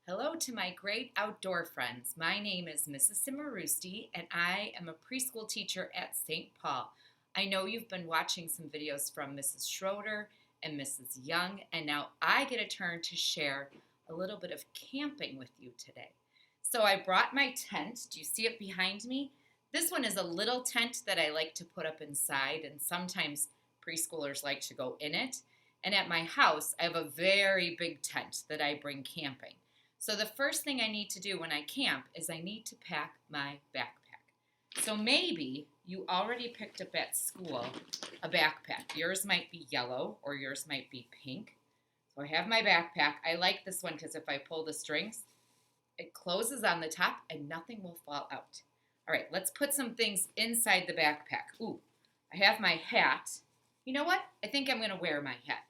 Hello to my great outdoor friends. My name is Mrs. Simarusti and I am a preschool teacher at St. Paul. I know you've been watching some videos from Mrs. Schroeder and Mrs. Young, and now I get a turn to share a little bit of camping with you today. So I brought my tent. Do you see it behind me? This one is a little tent that I like to put up inside, and sometimes preschoolers like to go in it. And at my house, I have a very big tent that I bring camping. So the first thing I need to do when I camp is I need to pack my backpack. So maybe you already picked up at school a backpack. Yours might be yellow or yours might be pink. So I have my backpack. I like this one because if I pull the strings, it closes on the top and nothing will fall out. All right, let's put some things inside the backpack. Ooh, I have my hat. You know what? I think I'm going to wear my hat.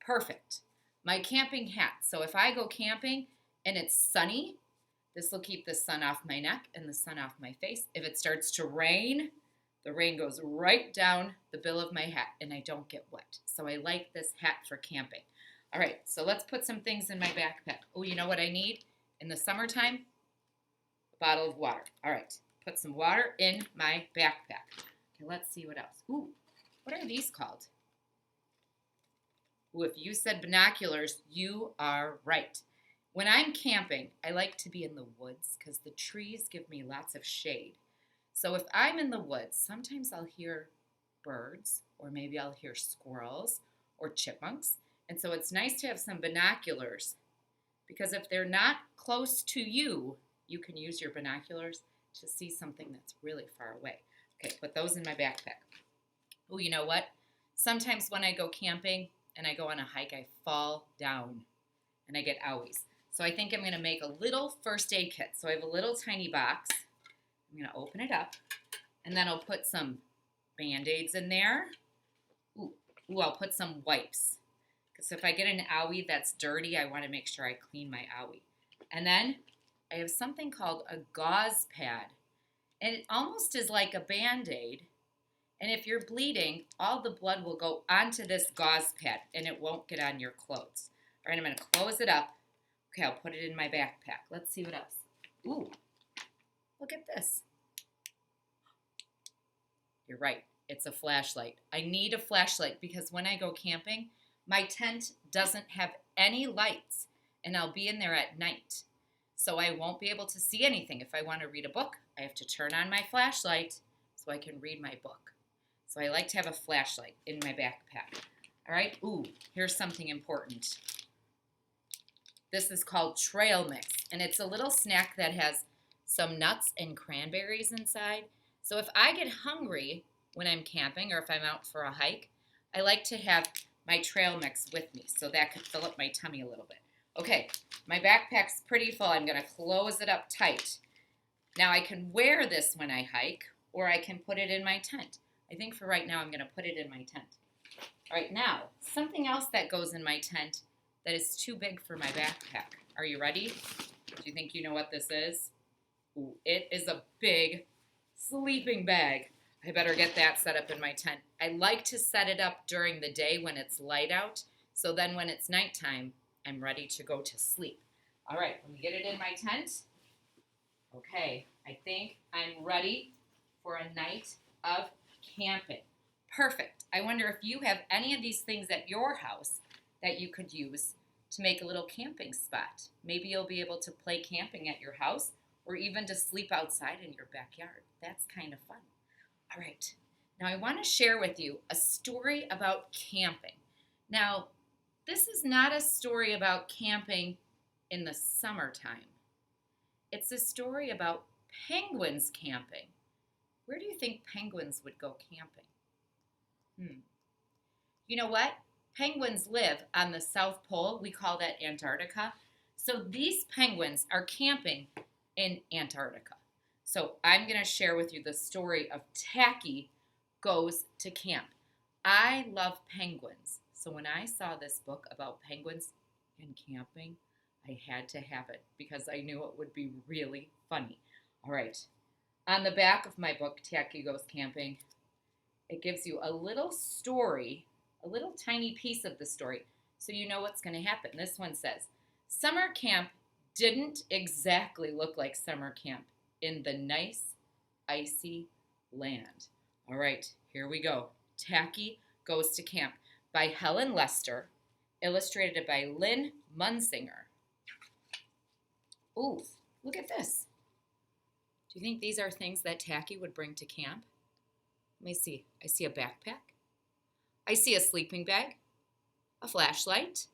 Perfect. My camping hat. So if I go camping and it's sunny, this will keep the sun off my neck and the sun off my face. If it starts to rain, the rain goes right down the bill of my hat and I don't get wet. So I like this hat for camping. All right, so let's put some things in my backpack. Oh, you know what I need in the summertime? A bottle of water. All right, put some water in my backpack. Okay, let's see what else. Ooh, what are these called? Ooh, if you said binoculars, you are right. When I'm camping, I like to be in the woods because the trees give me lots of shade. So if I'm in the woods, sometimes I'll hear birds or maybe I'll hear squirrels or chipmunks. And so it's nice to have some binoculars because if they're not close to you, you can use your binoculars to see something that's really far away. Okay, put those in my backpack. Oh, you know what? Sometimes when I go camping and I go on a hike, I fall down and I get owies. So I think I'm going to make a little first aid kit. So I have a little tiny box. I'm going to open it up, and then I'll put some Band-Aids in there. Ooh, I'll put some wipes. Because if I get an owie that's dirty, I want to make sure I clean my owie. And then I have something called a gauze pad. And it almost is like a Band-Aid. And if you're bleeding, all the blood will go onto this gauze pad, and it won't get on your clothes. All right, I'm going to close it up. Okay, I'll put it in my backpack. Let's see what else. Ooh, look at this. You're right. It's a flashlight. I need a flashlight because when I go camping, my tent doesn't have any lights, and I'll be in there at night. So I won't be able to see anything. If I want to read a book, I have to turn on my flashlight so I can read my book. So I like to have a flashlight in my backpack. All right. Ooh, here's something important. This is called trail mix, and it's a little snack that has some nuts and cranberries inside. So if I get hungry when I'm camping or if I'm out for a hike, I like to have my trail mix with me so that could fill up my tummy a little bit. Okay, my backpack's pretty full. I'm going to close it up tight. Now I can wear this when I hike or I can put it in my tent. I think for right now I'm going to put it in my tent. All right, now something else that goes in my tent that is too big for my backpack. Are you ready? Do you think you know what this is? Ooh, it is a big sleeping bag. I better get that set up in my tent. I like to set it up during the day when it's light out, so then when it's nighttime, I'm ready to go to sleep. All right, let me get it in my tent. Okay, I think I'm ready for a night of camping. Perfect. I wonder if you have any of these things at your house that you could use to make a little camping spot. Maybe you'll be able to play camping at your house or even to sleep outside in your backyard. That's kind of fun. All right, now I want to share with you a story about camping. Now, this is not a story about camping in the summertime. It's a story about penguins camping. Where do you think penguins would go camping? You know what? Penguins live on the South Pole. We call that Antarctica. So these penguins are camping in Antarctica. So I'm going to share with you the story of Tacky Goes to Camp. I love penguins. So when I saw this book about penguins and camping, I had to have it because I knew it would be really funny. All right. On the back of my book, Tacky Goes Camping, it gives you a little story, a little tiny piece of the story, so you know what's going to happen. This one says, summer camp didn't exactly look like summer camp in the nice, icy land. All right, here we go. Tacky Goes to Camp by Helen Lester, illustrated by Lynn Munsinger. Ooh, look at this. Do you think these are things that Tacky would bring to camp? Let me see. I see a backpack. I see a sleeping bag, a flashlight.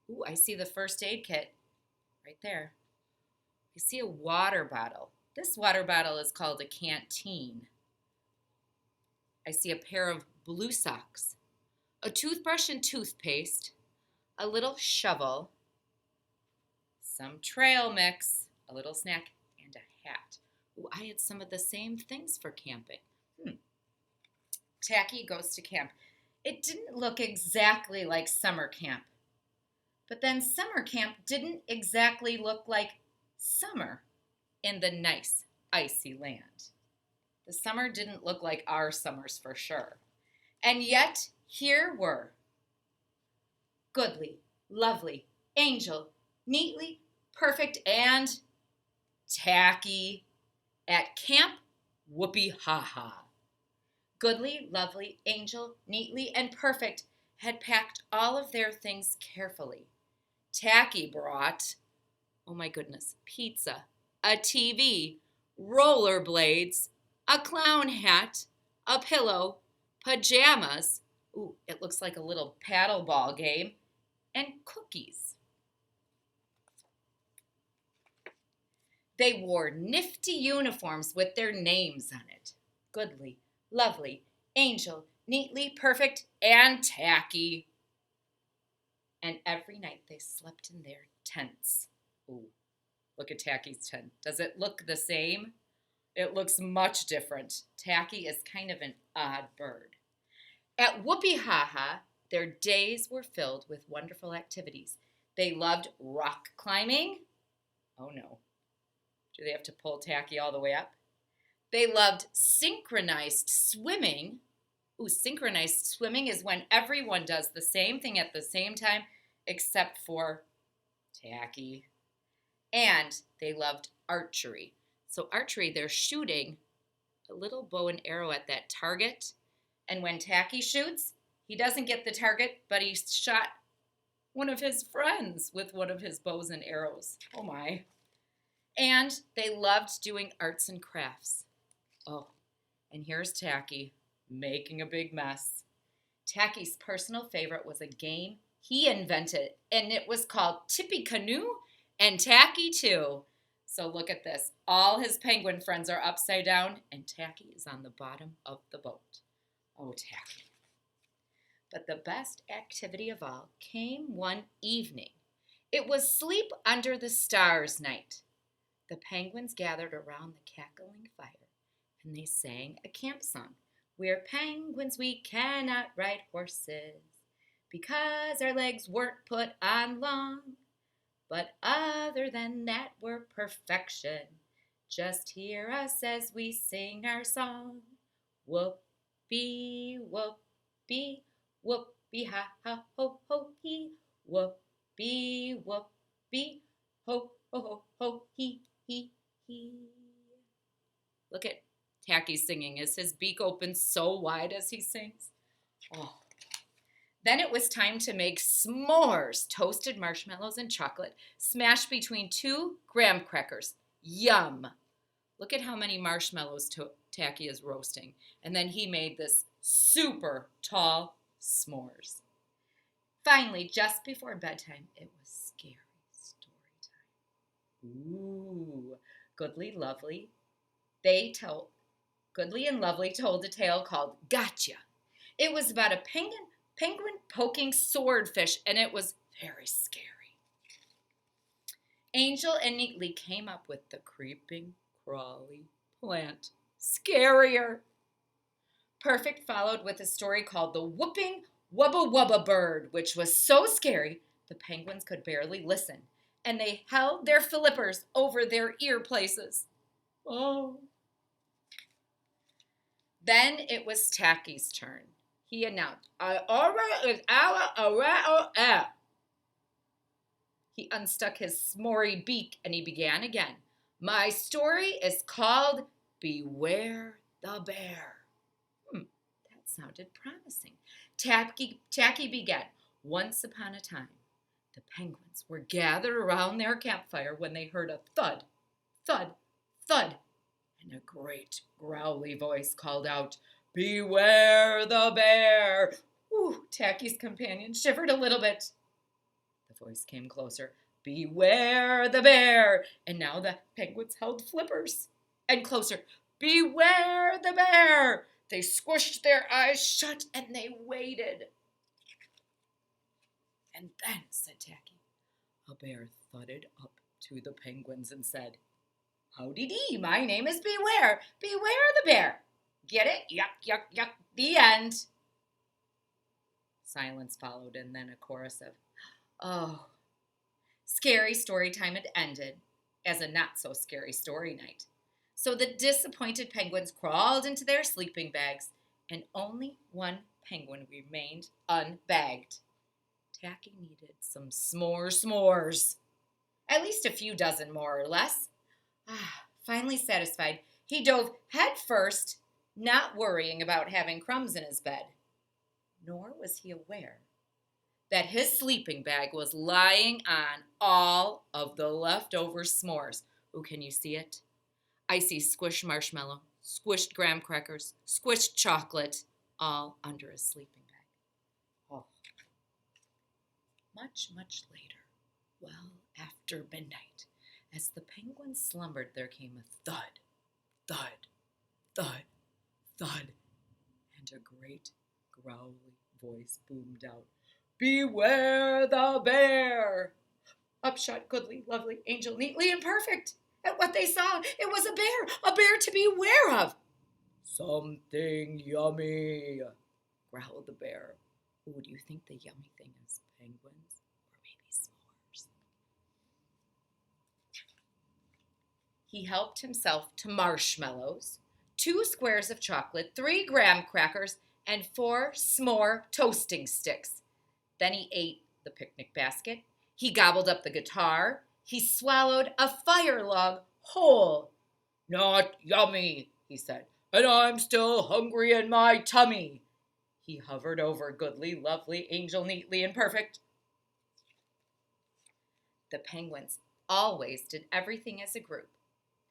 Ooh, I see the first aid kit right there. I see a water bottle. This water bottle is called a canteen. I see a pair of blue socks, a toothbrush and toothpaste, a little shovel, some trail mix, a little snack, and a hat. Ooh, I had some of the same things for camping. Tacky Goes to Camp. It didn't look exactly like summer camp. But then summer camp didn't exactly look like summer in the nice, icy land. The summer didn't look like our summers for sure. And yet, here were Goodly, Lovely, Angel, Neatly, Perfect, and Tacky at Camp Whoopie Ha Ha. Goodly, Lovely, Angel, Neatly, and Perfect had packed all of their things carefully. Tacky brought, oh my goodness, pizza, a TV, rollerblades, a clown hat, a pillow, pajamas, ooh, it looks like a little paddle ball game, and cookies. They wore nifty uniforms with their names on it. Goodly, Lovely, Angel, Neatly, Perfect, and Tacky. And every night they slept in their tents. Ooh, look at Tacky's tent. Does it look the same? It looks much different. Tacky is kind of an odd bird. At Whoopie Ha Ha, their days were filled with wonderful activities. They loved rock climbing. Oh no. Do they have to pull Tacky all the way up? They loved synchronized swimming. Ooh, synchronized swimming is when everyone does the same thing at the same time, except for Tacky. And they loved archery. So archery, they're shooting a little bow and arrow at that target. And when Tacky shoots, he doesn't get the target, but he shot one of his friends with one of his bows and arrows. Oh my. And they loved doing arts and crafts. Oh, and here's Tacky making a big mess. Tacky's personal favorite was a game he invented, and it was called Tippecanoe and Tacky too. So look at this. All his penguin friends are upside down, and Tacky is on the bottom of the boat. Oh, Tacky. But the best activity of all came one evening. It was Sleep Under the Stars night. The penguins gathered around the cackling fire, and they sang a camp song. We're penguins, we cannot ride horses, because our legs weren't put on long. But other than that, we're perfection. Just hear us as we sing our song. Whoopee, whoopee, whoopee, ha, ha, ho, ho, hee. Whoopee, whoopee, ho, ho, ho, ho, hee, hee, hee. Look at Tacky singing. Is his beak open so wide as he sings? Oh. Then it was time to make s'mores, toasted marshmallows and chocolate, smashed between 2 graham crackers. Yum! Look at how many marshmallows Tacky is roasting. And then he made this super tall s'mores. Finally, just before bedtime, it was scary story time. Ooh, Goodly and Lovely told a tale called Gotcha. It was about a penguin poking swordfish, and it was very scary. Angel and Neatly came up with the creeping, crawly plant. Scarier. Perfect followed with a story called The Whooping Wubba Wubba Bird, which was so scary the penguins could barely listen, and they held their flippers over their ear places. Oh. Then it was Tacky's turn. He announced, "Our aura is our aura." He unstuck his s'mory beak and he began again. My story is called Beware the Bear. That sounded promising. Tacky began. Once upon a time, the penguins were gathered around their campfire when they heard a thud, thud, thud, and a great growly voice called out, Beware the bear! Ooh, Tacky's companion shivered a little bit. The voice came closer. Beware the bear! And now the penguins held flippers. And closer. Beware the bear! They squished their eyes shut and they waited. And then, said Tacky, a bear thudded up to the penguins and said, Howdy-dee, my name is Beware. Beware the bear. Get it? Yuck, yuck, yuck. The end. Silence followed and then a chorus of, oh. Scary story time had ended as a not-so-scary story night. So the disappointed penguins crawled into their sleeping bags, and only one penguin remained unbagged. Tacky needed some s'mores. At least a few dozen more or less. Finally satisfied, he dove head first, not worrying about having crumbs in his bed. Nor was he aware that his sleeping bag was lying on all of the leftover s'mores. Ooh, can you see it? Icy squished marshmallow, squished graham crackers, squished chocolate, all under his sleeping bag. Oh. Much, much later, well after midnight, as the penguins slumbered, there came a thud, thud, thud, thud, and a great growly voice boomed out, Beware the bear! Up shot Goodly, Lovely, Angel, Neatly, and Perfect. At what they saw, it was a bear to beware of. Something yummy, growled the bear. Ooh, do you think the yummy thing is penguins or maybe s'mores? He helped himself to marshmallows, 2 squares of chocolate, 3 graham crackers, and 4 s'more toasting sticks. Then he ate the picnic basket. He gobbled up the guitar. He swallowed a fire log whole. Not yummy, he said, and I'm still hungry in my tummy. He hovered over Goodly, Lovely, Angel, Neatly, and Perfect. The penguins always did everything as a group,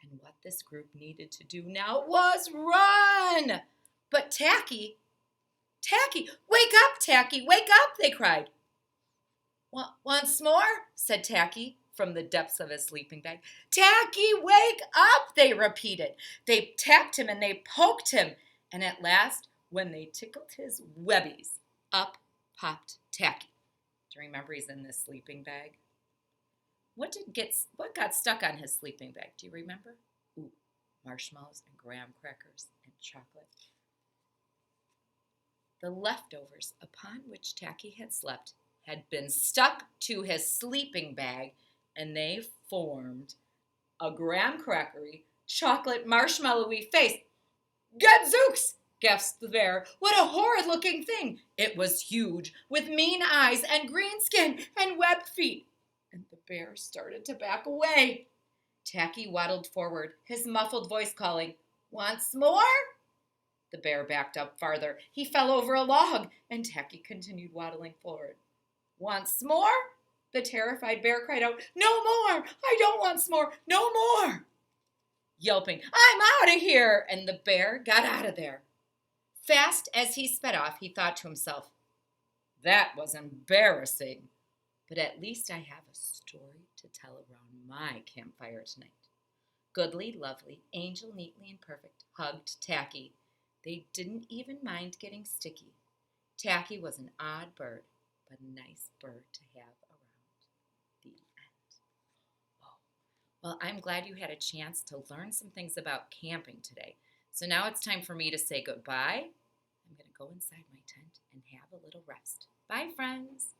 and what this group needed to do now was run. But Tacky, wake up, Tacky, wake up, they cried. Once more, said Tacky from the depths of his sleeping bag. Tacky, wake up, they repeated. They tapped him and they poked him, and at last, when they tickled his webbies, up popped Tacky. Do you remember he's in this sleeping bag? What got stuck on his sleeping bag? Do you remember? Ooh, marshmallows and graham crackers and chocolate. The leftovers upon which Tacky had slept had been stuck to his sleeping bag, and they formed a graham crackery, chocolate marshmallowy face. Gadzooks! Gasped the bear. What a horrid-looking thing! It was huge, with mean eyes and green skin and webbed feet. And the bear started to back away. Tacky waddled forward, his muffled voice calling, Once more? The bear backed up farther. He fell over a log, and Tacky continued waddling forward. Once more? The terrified bear cried out, No more! I don't want s'more! No more! Yelping, I'm out of here! And the bear got out of there. Fast as he sped off, he thought to himself, That was embarrassing, but at least I have a story to tell around my campfire tonight. Goodly, Lovely, Angel, Neatly, and Perfect hugged Tacky. They didn't even mind getting sticky. Tacky was an odd bird, but a nice bird to have around. The end. Oh, well, I'm glad you had a chance to learn some things about camping today. So now it's time for me to say goodbye. I'm going to go inside my tent and have a little rest. Bye, friends.